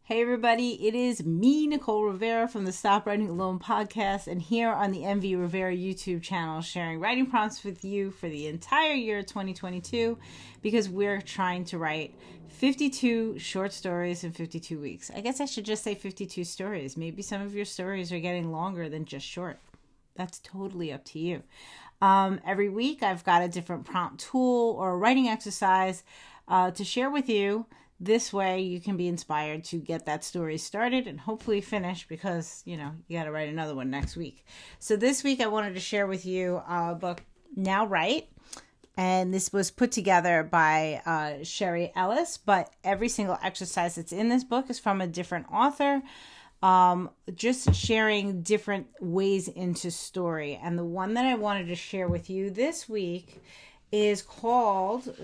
Hey everybody, it is me, Nicole Rivera from the Stop Writing Alone podcast, and here on the MV Rivera YouTube channel, sharing writing prompts with you for the entire year 2022, because we're trying to write 52 short stories in 52 weeks. I guess I should just say 52 stories. Maybe some of your stories are getting longer than just short. That's totally up to you. Every week I've got a different prompt tool or a writing exercise to share with you. This way you can be inspired to get that story started and hopefully finish, because, you got to write another one next week. So this week I wanted to share with you a book, Now Write. And this was put together by Sherry Ellis, but every single exercise that's in this book is from a different author, just sharing different ways into story. And the one that I wanted to share with you this week is called,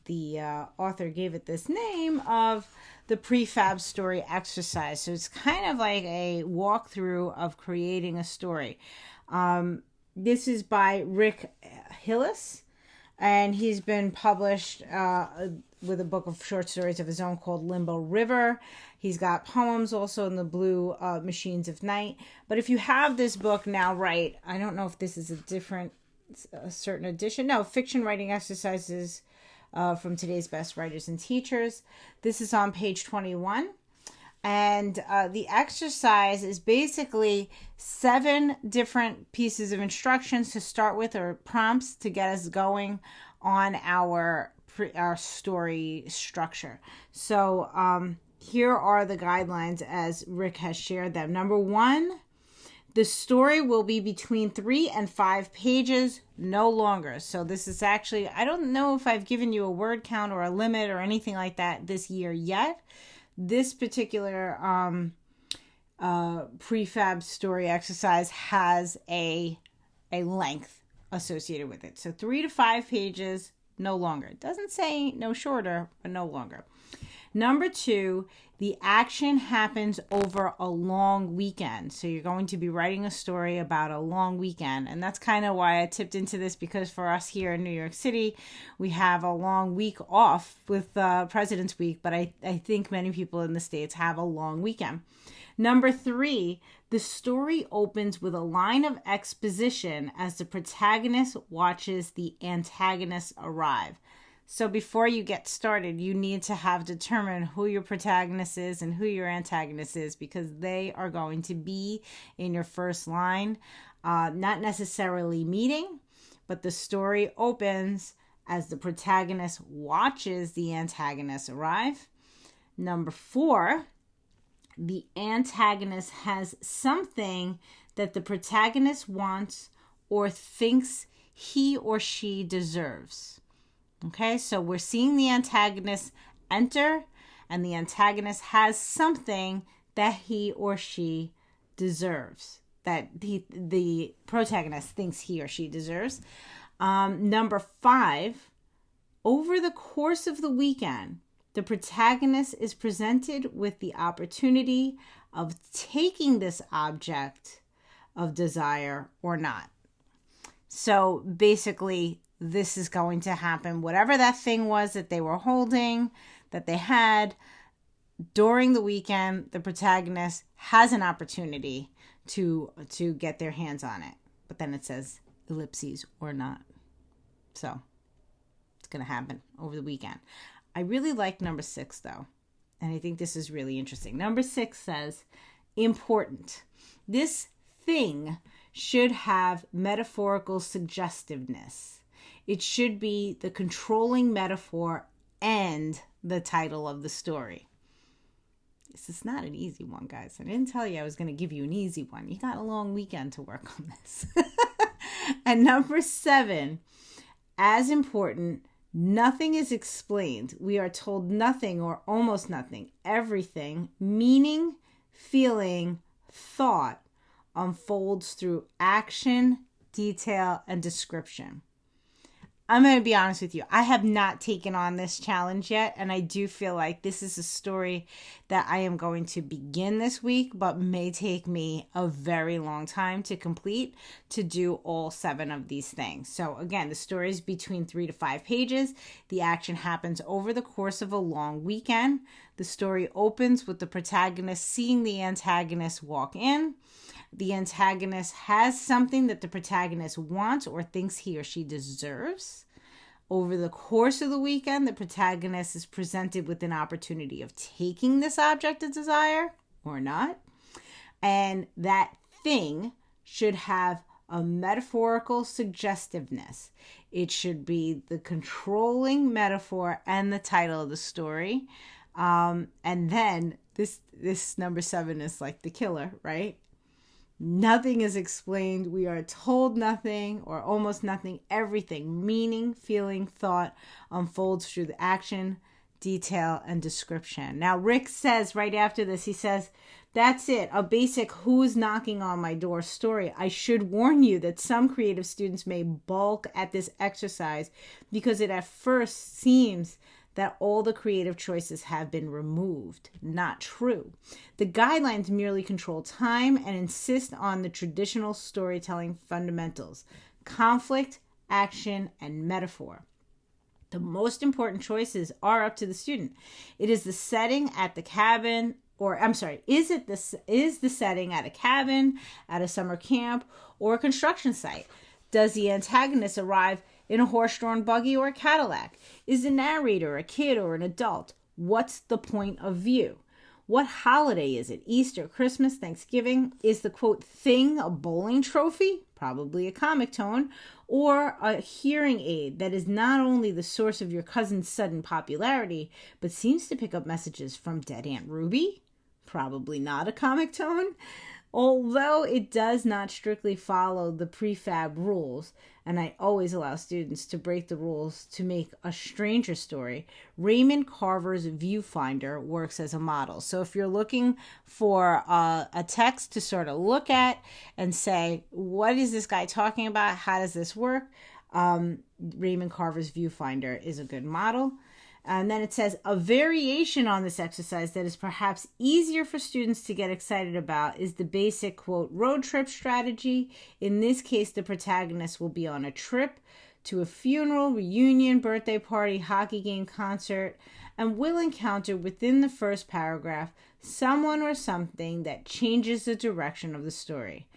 the author gave it this name of the Prefab story exercise. So it's kind of like a walkthrough of creating a story. This is by Rick Hillis, and he's been published with a book of short stories of his own called Limbo River. He's got poems also in the Blue Machines of Night. But if you have this book, Now Write, I don't know if this is a certain edition. No, fiction writing exercises from today's best writers and teachers. This is on page 21. And the exercise is basically 7 different pieces of instructions to start with, or prompts to get us going on our story structure. So here are the guidelines as Rick has shared them. Number 1, the story will be between 3 and 5 pages, no longer. So this is actually, I don't know if I've given you a word count or a limit or anything like that this year yet. This particular prefab story exercise has a length associated with it. So 3 to 5 pages, no longer. It doesn't say no shorter, but no longer. Number 2, the action happens over a long weekend. So you're going to be writing a story about a long weekend. And that's kind of why I tipped into this, because for us here in New York City, we have a long week off with President's Week. But I think many people in the States have a long weekend. Number 3, the story opens with a line of exposition as the protagonist watches the antagonist arrive. So before you get started, you need to have determined who your protagonist is and who your antagonist is, because they are going to be in your first line, not necessarily meeting, but the story opens as the protagonist watches the antagonist arrive. Number 4, the antagonist has something that the protagonist wants or thinks he or she deserves. Okay, so we're seeing the antagonist enter, and the antagonist has something that he or she deserves, that the protagonist thinks he or she deserves. Number 5, over the course of the weekend, the protagonist is presented with the opportunity of taking this object of desire or not. So basically, this is going to happen. Whatever that thing was that they were holding, that they had during the weekend, the protagonist has an opportunity to get their hands on it. But then it says ellipses or not. So it's going to happen over the weekend. I really like number 6 though. And I think this is really interesting. Number 6 says, important. This thing should have metaphorical suggestiveness. It should be the controlling metaphor and the title of the story. This is not an easy one, guys. I didn't tell you I was going to give you an easy one. You got a long weekend to work on this. And number 7, as important, nothing is explained. We are told nothing or almost nothing. Everything, meaning, feeling, thought, unfolds through action, detail, and description. I'm going to be honest with you. I have not taken on this challenge yet, and I do feel like this is a story that I am going to begin this week, but may take me a very long time to complete, to do all 7 of these things. So again, the story is between 3 to 5 pages. The action happens over the course of a long weekend. The story opens with the protagonist seeing the antagonist walk in. The antagonist has something that the protagonist wants or thinks he or she deserves. Over the course of the weekend, the protagonist is presented with an opportunity of taking this object of desire or not. And that thing should have a metaphorical suggestiveness. It should be the controlling metaphor and the title of the story. And then this number 7 is like the killer, right? Nothing is explained. We are told nothing or almost nothing. Everything, meaning, feeling, thought, unfolds through the action, detail, and description. Now, Rick says right after this, he says, that's it, a basic who's knocking on my door story. I should warn you that some creative students may balk at this exercise because it at first seems that all the creative choices have been removed. Not true. The guidelines merely control time and insist on the traditional storytelling fundamentals: conflict, action, and metaphor. The most important choices are up to the student. It is the setting at the cabin, is the setting at a cabin, at a summer camp, or a construction site? Does the antagonist arrive in a horse-drawn buggy or a Cadillac? Is the narrator a kid or an adult? What's the point of view? What holiday is it? Easter, Christmas, Thanksgiving? Is the, quote, thing a bowling trophy? Probably a comic tone. Or a hearing aid that is not only the source of your cousin's sudden popularity, but seems to pick up messages from dead Aunt Ruby? Probably not a comic tone. Although it does not strictly follow the prefab rules, and I always allow students to break the rules to make a stranger story, Raymond Carver's viewfinder works as a model. So if you're looking for a text to sort of look at and say, what is this guy talking about? How does this work? Raymond Carver's viewfinder is a good model. And then it says, a variation on this exercise that is perhaps easier for students to get excited about is the basic, quote, road trip strategy. In this case, the protagonist will be on a trip to a funeral, reunion, birthday party, hockey game, concert, and will encounter within the first paragraph someone or something that changes the direction of the story.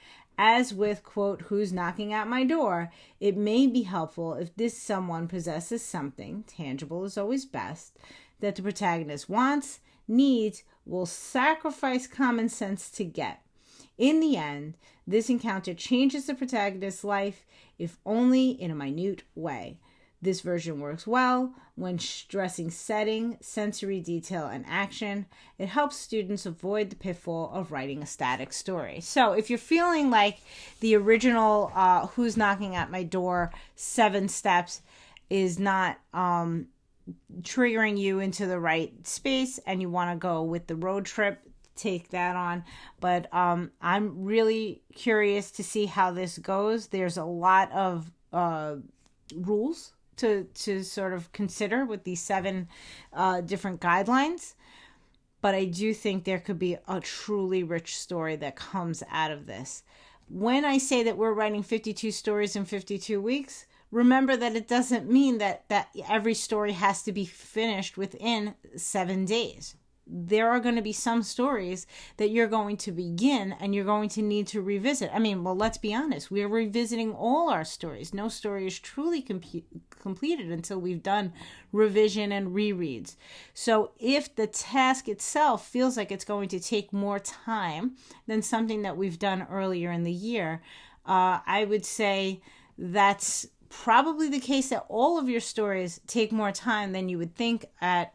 As with, quote, who's knocking at my door, it may be helpful if this someone possesses something, tangible is always best, that the protagonist wants, needs, will sacrifice common sense to get. In the end, this encounter changes the protagonist's life, if only in a minute way. This version works well when stressing setting, sensory detail, and action. It helps students avoid the pitfall of writing a static story. So if you're feeling like the original Who's Knocking at My Door 7 steps is not triggering you into the right space and you want to go with the road trip, take that on. But I'm really curious to see how this goes. There's a lot of rules to sort of consider with these 7 different guidelines. But I do think there could be a truly rich story that comes out of this. When I say that we're writing 52 stories in 52 weeks, remember that it doesn't mean that every story has to be finished within 7 days. There are going to be some stories that you're going to begin and you're going to need to revisit. I mean, well, let's be honest. We're revisiting all our stories. No story is truly completed until we've done revision and rereads. So if the task itself feels like it's going to take more time than something that we've done earlier in the year, I would say that's probably the case that all of your stories take more time than you would think at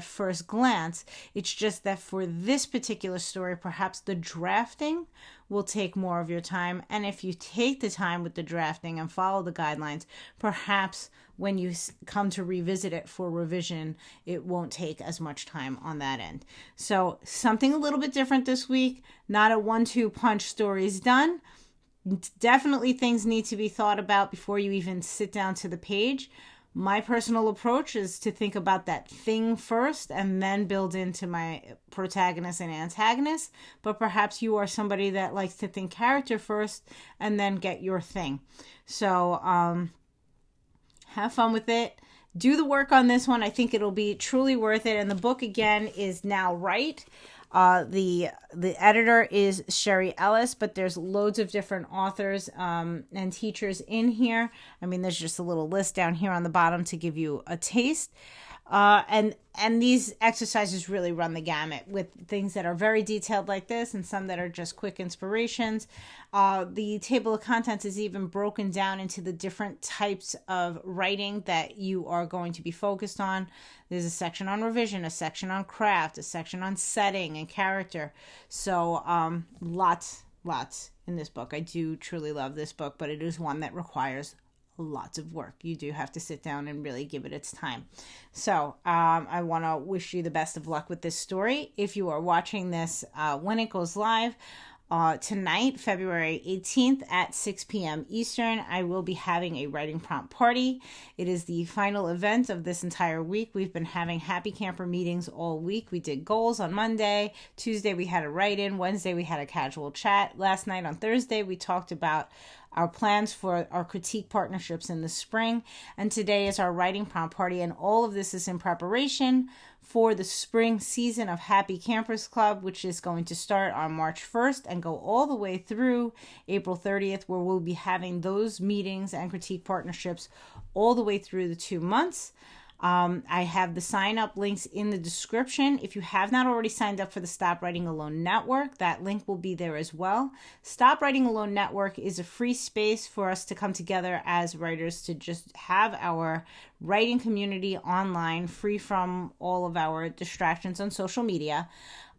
first glance. It's just that for this particular story, perhaps the drafting will take more of your time. And if you take the time with the drafting and follow the guidelines, perhaps when you come to revisit it for revision, it won't take as much time on that end. So something a little bit different this week. Not a 1-2 punch stories done. Definitely things need to be thought about before you even sit down to the page. My personal approach is to think about that thing first and then build into my protagonist and antagonist. But perhaps you are somebody that likes to think character first and then get your thing. So have fun with it. do the work on this one. I think it'll be truly worth it. And the book, again, is now right. The editor is Sherry Ellis, but there's loads of different authors and teachers in here. I mean, there's just a little list down here on the bottom to give you a taste. And these exercises really run the gamut with things that are very detailed like this and some that are just quick inspirations. The table of contents is even broken down into the different types of writing that you are going to be focused on. There's a section on revision, a section on craft, a section on setting and character. So lots in this book. I do truly love this book, but it is one that requires lots of work. You do have to sit down and really give it its time. So I want to wish you the best of luck with this story. If you are watching this when it goes live tonight, February 18th at 6 p.m. Eastern, I will be having a writing prompt party. It is the final event of this entire week. We've been having happy camper meetings all week. We did goals on Monday. Tuesday we had a write-in. Wednesday we had a casual chat. Last night on Thursday we talked about our plans for our critique partnerships in the spring. And today is our writing prompt party. And all of this is in preparation for the spring season of Happy Campers Club, which is going to start on March 1st and go all the way through April 30th, where we'll be having those meetings and critique partnerships all the way through the 2 months. I have the sign up links in the description. If you have not already signed up for the Stop Writing Alone Network, that link will be there as well. Stop Writing Alone Network is a free space for us to come together as writers to just have our writing community online, free from all of our distractions on social media.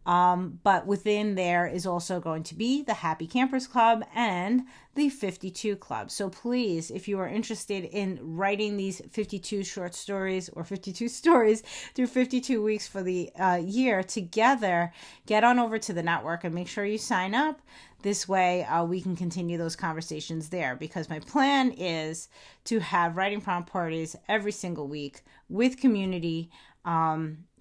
But within there is also going to be the Happy Campers Club and the 52 Club. So please, if you are interested in writing these 52 short stories or 52 stories through 52 weeks for the year together, get on over to the network and make sure you sign up. This way we can continue those conversations there, because my plan is to have writing prompt parties every single week with community,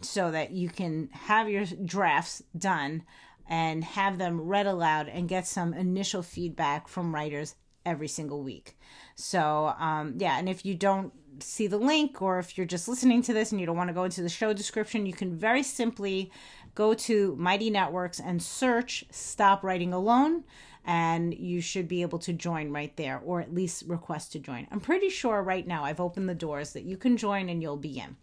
so that you can have your drafts done and have them read aloud and get some initial feedback from writers every single week. So, and if you don't see the link, or if you're just listening to this and you don't want to go into the show description, you can very simply go to Mighty Networks and search Stop Writing Alone, and you should be able to join right there, or at least request to join. I'm pretty sure right now I've opened the doors that you can join and you'll be in.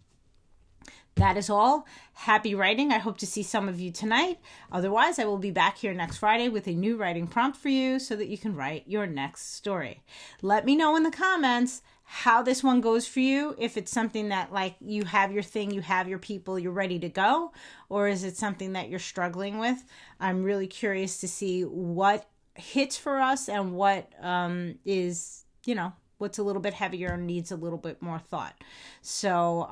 That is all. Happy writing. I hope to see some of you tonight. Otherwise, I will be back here next Friday with a new writing prompt for you so that you can write your next story. Let me know in the comments how this one goes for you. If it's something that, like, you have your thing, you have your people, you're ready to go, or is it something that you're struggling with? I'm really curious to see what hits for us and what is, what's a little bit heavier and needs a little bit more thought. So,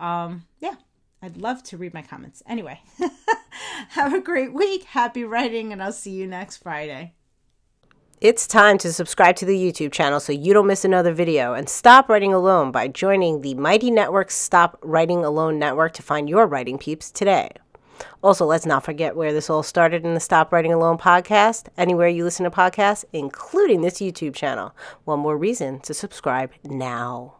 I'd love to read my comments. Anyway, have a great week. Happy writing, and I'll see you next Friday. It's time to subscribe to the YouTube channel so you don't miss another video, and stop writing alone by joining the Mighty Network's Stop Writing Alone Network to find your writing peeps today. Also, let's not forget where this all started in the Stop Writing Alone podcast, anywhere you listen to podcasts, including this YouTube channel. One more reason to subscribe now.